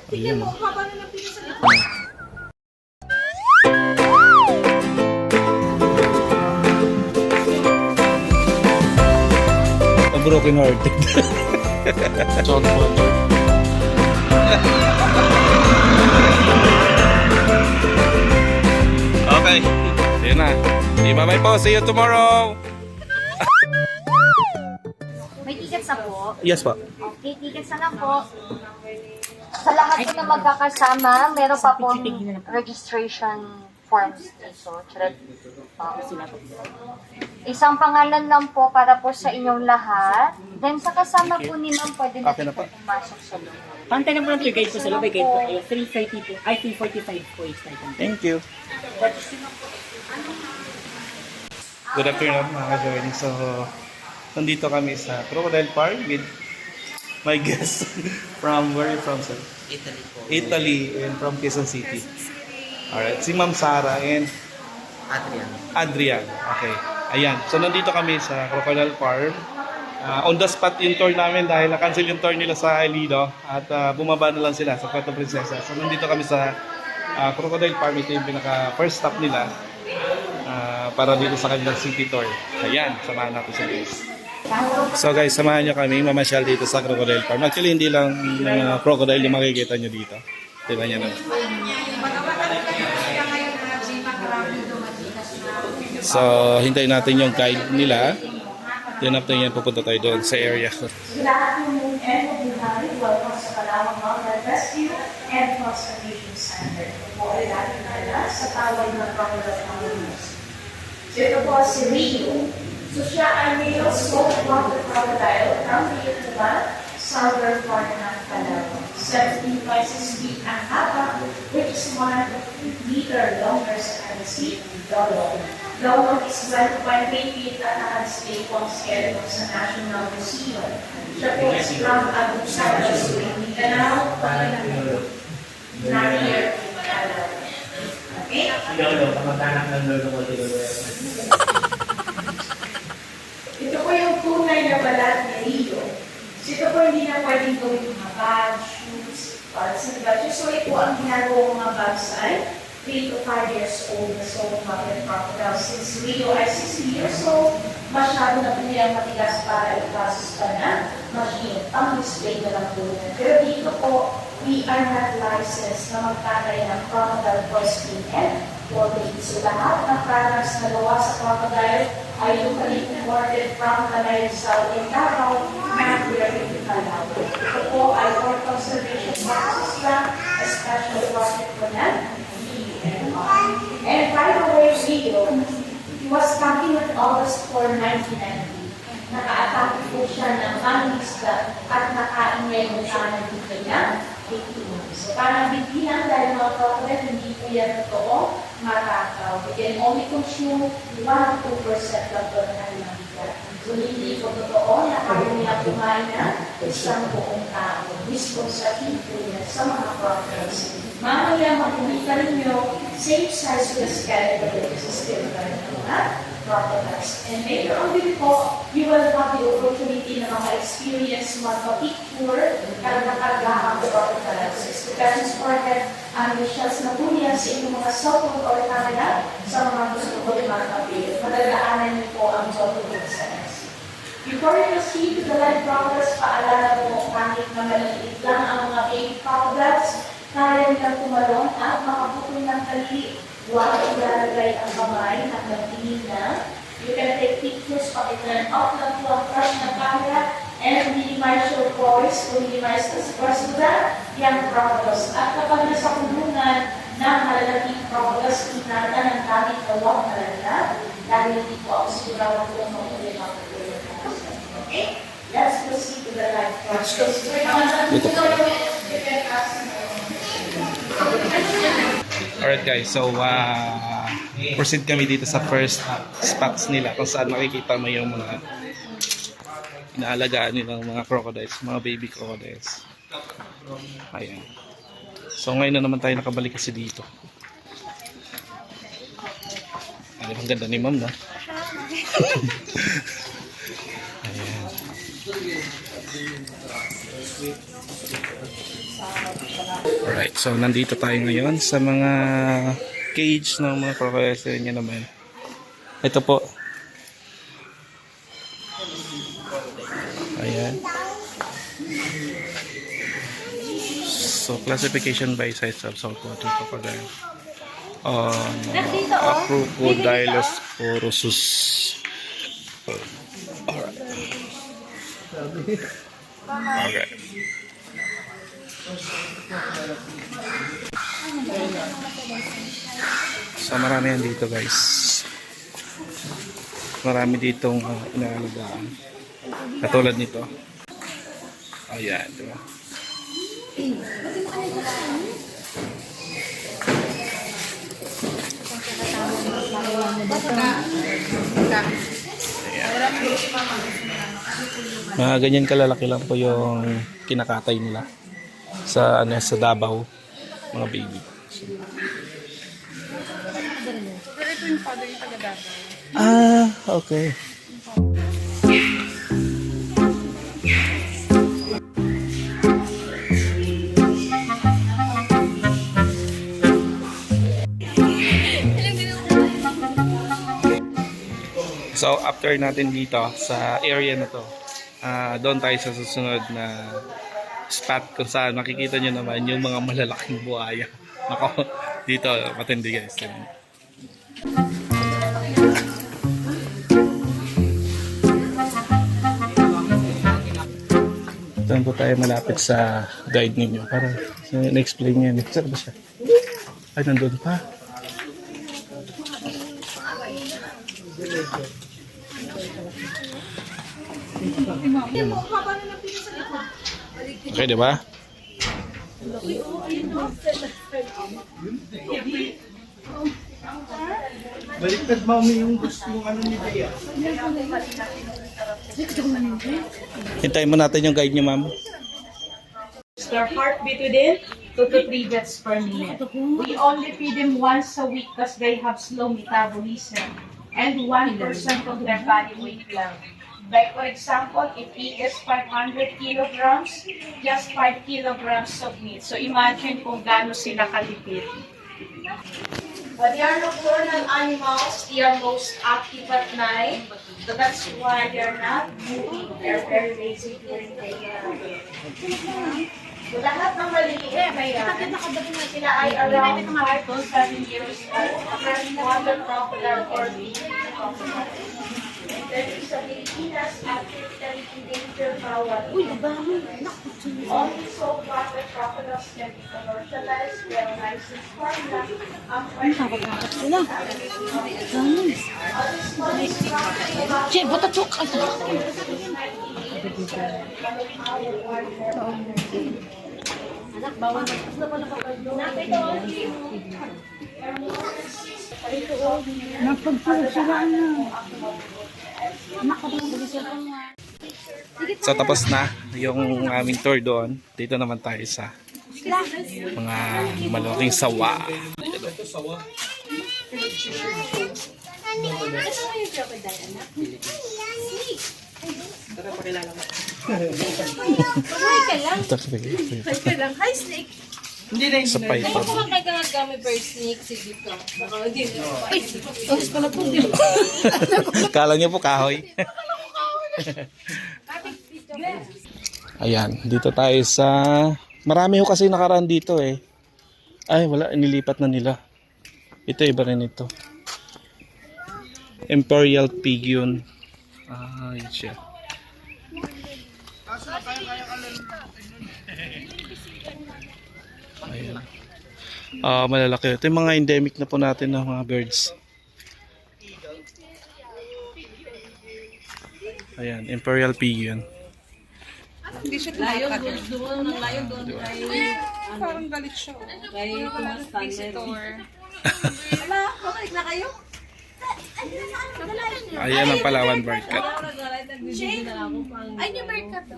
Tingnan mo, haba na ng pinis sa A broken hearted. John Potter. Okay. Yun na. Bye-bye po. See you tomorrow. May tickets na po. Yes po. Okay, tickets na lang po. Sa lahat po na magkakasama, meron pa pong registration forms dito. Isang pangalan lang po para po sa inyong lahat. Then sa kasama po ni ma'am, pwede na Okay na po po. pumasok sa loob. Pantay na po ng tour guide po sa loob. May guide po kayo. 3:30 po. Ay, 3:45 po each time. Thank you. Good afternoon mga ka-joining. So, nandito kami sa Crocodile Park with my guest from where are you from, sir? Italy po. Italy and from Quezon City. Alright, si Ma'am Sara and Adrian. Adrian. Okay. Ayan. So, nandito kami sa Crocodile Park. On the spot yung tour namin dahil na-cancel yung tour nila sa Lido at bumaba na lang sila sa Puerto Princesa. So, nandito kami sa Crocodile Park. Ito yung pinaka first stop nila para dito sa kanilang city tour. Ayan, samahan natin sa guys. So guys, samahan nyo kami mamasyal dito sa Crocodile Park. Actually, hindi lang crocodile yung makikita nyo dito. Diba nyo naman. So, hintayin natin yung guide nila. Then after yan, pupunta tayo doon sa area. Good afternoon and good morning. Welcome sa Palawan Mountain Rescue and Conservation Center. Ito po ay dating nila sa tawag ng Crocodile Mountains. So ito po si Rio. So siya ay male smoke water crocodile from Vietnam, southern part ng Palawan. 17 by 6 feet ang haba, which is 1 meter longer sa Sea Dolong. Dolong is 1.8 feet at naka-display po ang skeleton sa National Museum. Siya po is from Abu Salas, Mindanao, Panginoon. Nariyer, Palawan. Okay? Ito po yung tunay na balat ni Rio. So ito po hindi na pwedeng gawin mga bags, shoes, para sa budget. So ito ang ginagawa mga bags ay 3 to 5 years old na so mother crocodile. Since Rio ay 6 years old, masyado na po niyang matigas para ipasos pa na machine. Ang display na lang po niya. Pero dito po, we are not licensed na magtatay ng crocodile for skin and body. So lahat ng products na gawa sa crocodile ay locally imported from Canay Rizal and Davao na related to Palawan. Ito po ay for conservation purposes lang, a special project po na. And by the way, Rio, he was starting on August 4, 1990. Naka-atake po siya ng mangisda at nakain niya yung kanan dito niya. So parang bigyan dahil mga crocodile, hindi po yan totoo, matakaw. They can only consume 1 to 2% lang po ng kanilang bigat. So hindi po totoo na kaya nila kumain na isang buong tao. Misconception po yan sa mga crocodiles. Mamaya makikita ninyo, same size with the skeleton that is still there ng mga crocodiles. And later on din po, you will have the opportunity na maka-experience magpa-picture karga-karga ang crocodiles. Expressions for head ambitions na po niya sa inyong mga cellphone or camera sa mga gusto ko rin makapil. Madadaanan niyo po ang Zoto Business. Before you proceed to the live crocodiles, paalala po kahit na maliliit lang ang mga baby crocodiles, kaya nilang tumalon at makaputol ng talili. Huwag ilalagay ang kamay at magtingin na. You can take pictures, paki-turn off lang po ang flash ng camera and minimize your voice to minimize the basura yung crocodiles. At kapag nasa kulungan ng malalaking crocodiles, inata ng gamit dalawang malala dahil hindi po ako sigurado kung maulit ang pagkulit. Okay? Let's proceed to the live process. Alright guys, so proceed kami dito sa first spots nila kung saan makikita mo yung mga inaalagaan nilang mga crocodiles, mga baby crocodiles. Ayan. So ngayon na naman tayo nakabalik kasi dito. Ano, ang ganda ni ma'am, no? Ayan. Alright, so nandito tayo ngayon sa mga cage ng mga crocodiles niya naman. Ito po. Ayan. So, classification by size of saltwater crocodile. Crocodilosporosus. Alright. Okay. So, marami yan dito, guys. Marami ditong inaalagaan. Katulad nito. Ayan, diba? Mga ganyan kalalaki lang po yung kinakatay nila sa sa Davao, mga baby. So, okay. So after natin dito sa area na to, doon tayo sa susunod na spot kung saan makikita nyo naman yung mga malalaking buhaya. Ako, dito matindi guys. Doon po tayo malapit sa guide ninyo para na-explain niya. Saan ba siya? Ay, nandun pa. Okay, di ba? Baliktad mami yung gusto yung ano ni Dea. Hintayin mo natin yung guide niyo, ma'am. Their heartbeat within 2 to 3 beats per minute. We only feed them once a week because they have slow metabolism and 1% of their body weight lang. Like for example, if he is 500 kilograms, just 5 kilograms of meat. So imagine kung gaano sila kalipid. But they are nocturnal animals. They are most active at night. So that's why they're not moving. They're very lazy during the day. So lahat ng maliliit na yan, sila ay around 5 to 7 years old. Water crocodile or baby crocodile. Then sa Pilipinas, critically endangered bawal. Only saltwater crocodiles can be commercialized, pero licensed farm lang ang Che, bata chok. Anak, bawal na pala So tapos na yung aming tour doon. Dito naman tayo sa mga malaking sawa. Hi, Snake. Sa python. Kumakay ka ng gummy bear snake, sige ka. Ay, pala po. Kala niyo po kahoy. Ayan, dito tayo sa... Marami ho kasi nakaraan dito eh. Ay, wala, nilipat na nila. Ito, iba rin ito. Imperial Pig yun. Yun siya. Ayan. Malalaki. Ito yung mga endemic na po natin ng mga birds. Ayan, Imperial Pig yun. Layon doon, ng layon doon kay... Parang galit siya. Kay Tomas Tanner. Wala, babalik na kayo? Ayan ang Palawan Birdcat. Ay, yung Birdcat.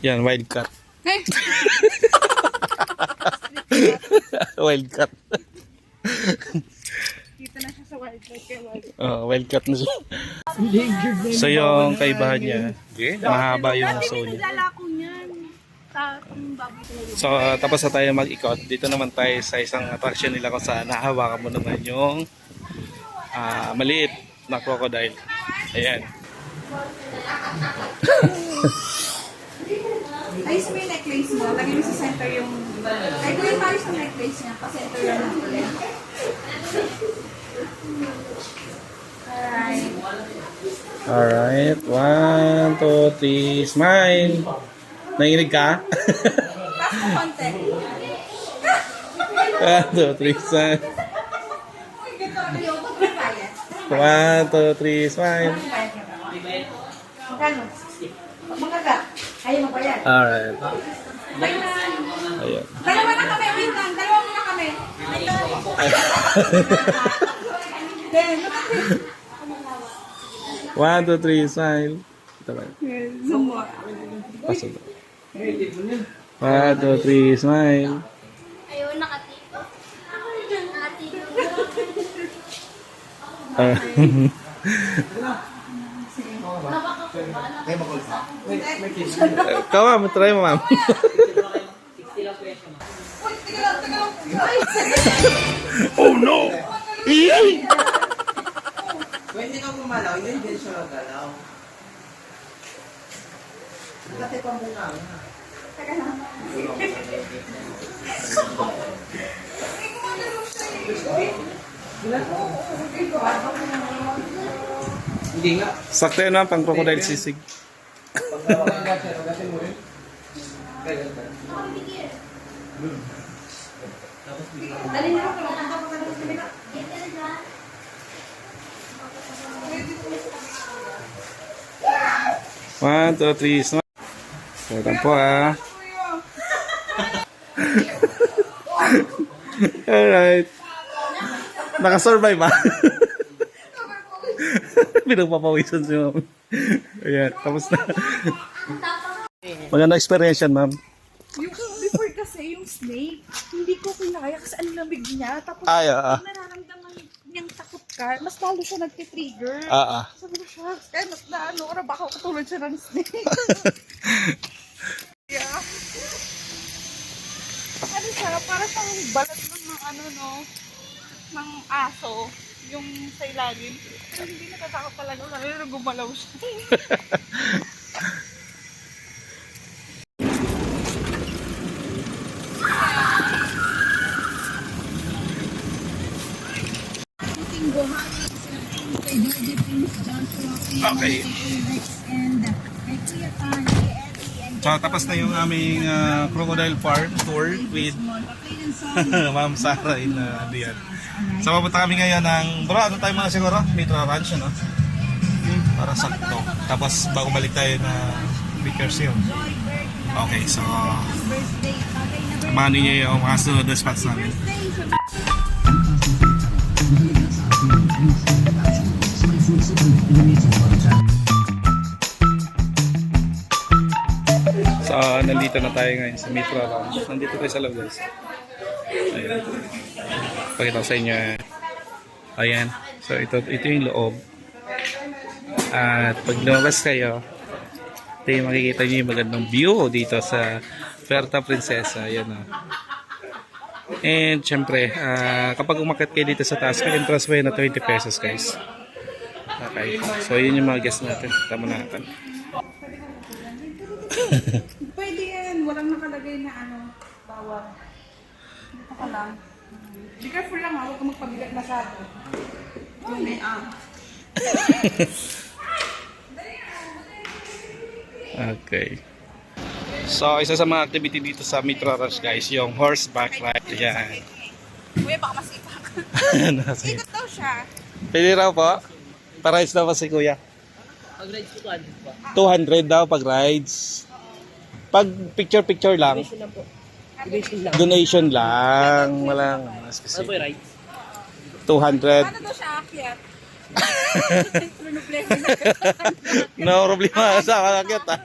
Yan, wildcat. Wildcat. Dito na siya sa wildcat. Wildcat na siya. So yung kaibahan niya, mahaba yung aso niya. Naglalako niya. So, tapos na tayo mag-ikot. Dito naman tayo sa isang attraction nila kung saan nahawakan mo naman yung maliit na crocodile. Ayan. Ayos mo yung necklace mo. Lagyan mo sa center yung... Ay, gawin tayo sa necklace niya. Pa-center lang ng ulit. Alright. Alright. 1, 2, 3, smile. Nanginig ka? Taas mo konti. 1, 2, 3, smile. 1, 2, 3, smile. Magkano? Magkano? Ayaw mo pa yan. Alright. Ayan. Dalawa na kami. Wait lang. Dalawa muna kami. Then, 1, 2, 3, smile. Ito ba? sumwa. Pasok. 1, 2, 3, smile. Ayun, nakatipo. Ikaw ma'am, try mo ma'am. Oh no! Iyay! Kung hindi ka gumalaw, hindi siya gagalaw. Dati pa muna. Hindi nga. Sakto yun ma'am, pang crocodile sisig. One, two, three, smile. Welcome po Alright. Nakasurvive ba? Pinagpapawisan si ma'am. Ayan, tapos na. Maganda experience yan, ma'am. Yung before kasi, yung snake, hindi ko kinaya kasi ang lamig niya. Tapos, Ay, nararamdaman niyang takot ka, mas lalo siya nagtitrigger. Sabi ko siya, kaya oras baka katulad siya ng snake. Yeah. Ano siya, para siyang balat ng aso, yung sa ilalim. Pero hindi natatakot talaga, lalo na gumalaw siya. Okay. So, tapos na yung aming crocodile farm tour with Ma'am Sarah in Dian. So, papunta kami ngayon ng, bro, ano tayo muna siguro? Mitra Ranch, ano? Para sakto. Tapos, bago balik tayo na Vickers Hill. Okay, so, abangan niyo yung mga sunod na spots namin. So, nandito na tayo ngayon sa Mitra Ranch. Nandito tayo sa loob, guys. Ayan. Pakita ko sa inyo. Ayan. So, ito yung loob. At pag lumabas kayo, ito yung makikita nyo yung magandang view dito sa Puerto Princesa. Ayan o. And, syempre, kapag umakit kayo dito sa taas, entrance way na 20 pesos, guys. Okay. So, yun yung mga guests natin. Tama natin. Pwede yan, walang nakalagay na bawal. Dito ka lang. Be careful lang huwag ka magpabigat masyado. Yung may Okay. So, isa sa mga activity dito sa Mitra Ranch, guys, yung horseback ride. Yan. Kuya, baka masipak. Ikot daw siya. Pwede raw po. Pa-rides daw pa si kuya. Pag-rides ko 200 pa. 200 daw pag rides. Pag picture-picture lang. Donation lang po. Donation lang. Donation lang. Walang Ano po specific. yung rides? 200. Paano daw siya akyat? No problema sa kakakit ah.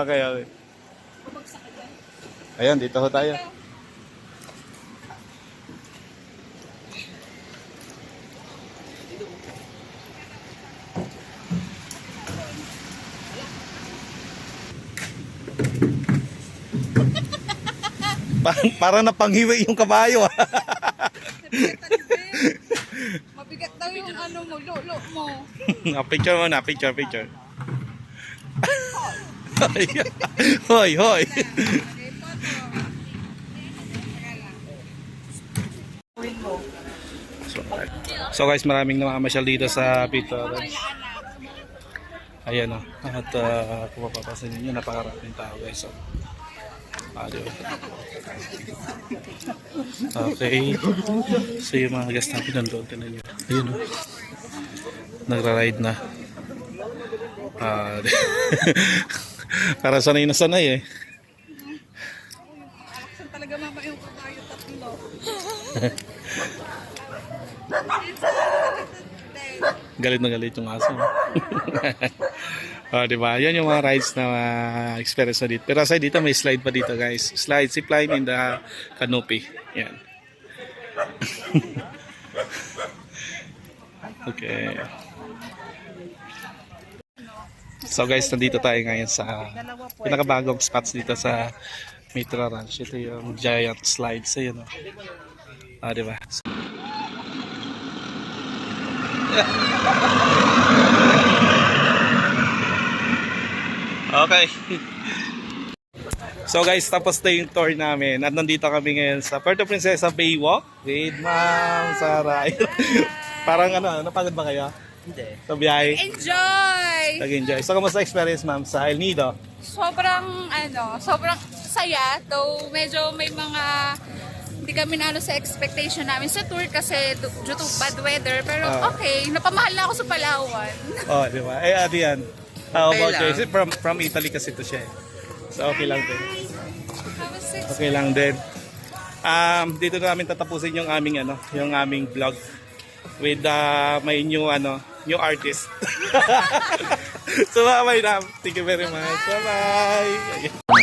Okay, okay. Ayan, dito ho tayo. Parang napanghiwi yung kabayo. Mabigat daw yung ano mo, lolo mo. Picture mo na, picture. Hoy. So guys, maraming namamasyal dito sa Pito Ranch. Ayan o. At kung mapapasin ninyo, napakaraming tao guys. So, diba? Okay. So yung mga guest natin nandun. Tinan nyo. Ayun o. Nagra-ride na. Para sanay na sanay eh. Saan talaga mama yung kabayo tatlo? Galit na galit yung aso. Diba? Yan yung mga rides na experience na dito. Pero aside dito, may slide pa dito guys. Slide, zipline in the canopy. Yan. Okay. So guys, nandito tayo ngayon sa pinakabagong spots dito sa Mitra Ranch. Ito yung giant slides. Ayun o. Diba? Okay. So guys, tapos na yung tour namin. At nandito kami ngayon sa Puerto Princesa Baywalk with Ma'am Sarah. Parang napagod ba kayo? Hindi. Sa biyahe? Enjoy! Nag-enjoy. So, kamusta experience ma'am sa El Nido? Sobrang saya. Though medyo may mga hindi kami na sa expectation namin sa tour kasi due to bad weather. Pero okay, napamahal na ako sa Palawan. Oh, di ba? Eh, ate yan. How Okay about lang. you? Kasi from Italy kasi ito siya eh. So, okay lang din. Have a six. Okay lang din. Dito na namin tatapusin yung aming vlog with my new artist. So, bye-bye na. Thank you very much. Bye-bye.